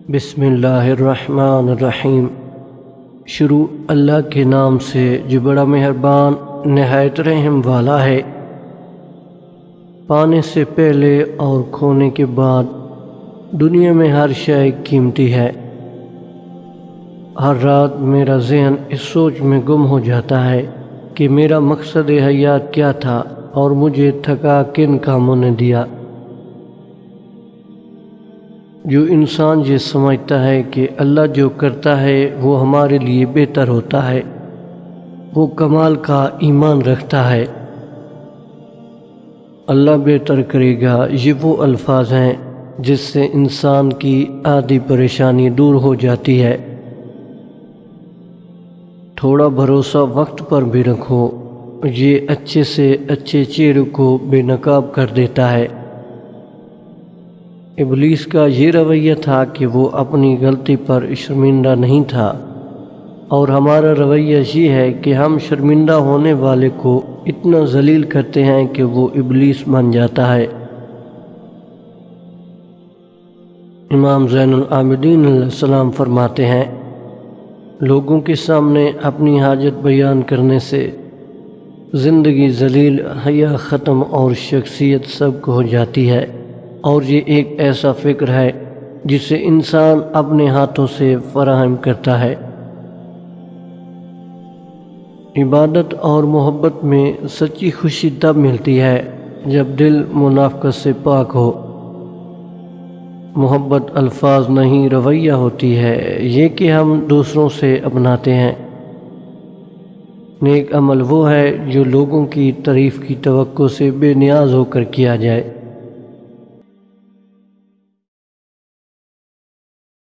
بسم اللہ الرحمن الرحیم۔ شروع اللہ کے نام سے جو بڑا مہربان نہایت رحم والا ہے۔ پانے سے پہلے اور کھونے کے بعد دنیا میں ہر شے قیمتی ہے۔ ہر رات میرا ذہن اس سوچ میں گم ہو جاتا ہے کہ میرا مقصد حیات کیا تھا اور مجھے تھکا کن کاموں نے دیا۔ جو انسان یہ سمجھتا ہے کہ اللہ جو کرتا ہے وہ ہمارے لیے بہتر ہوتا ہے، وہ کمال کا ایمان رکھتا ہے۔ اللہ بہتر کرے گا، یہ وہ الفاظ ہیں جس سے انسان کی آدھی پریشانی دور ہو جاتی ہے۔ تھوڑا بھروسہ وقت پر بھی رکھو، یہ اچھے سے اچھے چہرے کو بے نقاب کر دیتا ہے۔ ابلیس کا یہ رویہ تھا کہ وہ اپنی غلطی پر شرمندہ نہیں تھا، اور ہمارا رویہ یہ ہے کہ ہم شرمندہ ہونے والے کو اتنا ذلیل کرتے ہیں کہ وہ ابلیس بن جاتا ہے۔ امام زین العابدین علیہ السلام فرماتے ہیں، لوگوں کے سامنے اپنی حاجت بیان کرنے سے زندگی ذلیل، حیا ختم اور شخصیت سبک ہو جاتی ہے، اور یہ ایک ایسا فکر ہے جسے انسان اپنے ہاتھوں سے فراہم کرتا ہے۔ عبادت اور محبت میں سچی خوشی تب ملتی ہے جب دل منافقت سے پاک ہو۔ محبت الفاظ نہیں رویہ ہوتی ہے، یہ کہ ہم دوسروں سے اپناتے ہیں۔ نیک عمل وہ ہے جو لوگوں کی تعریف کی توقع سے بے نیاز ہو کر کیا جائے۔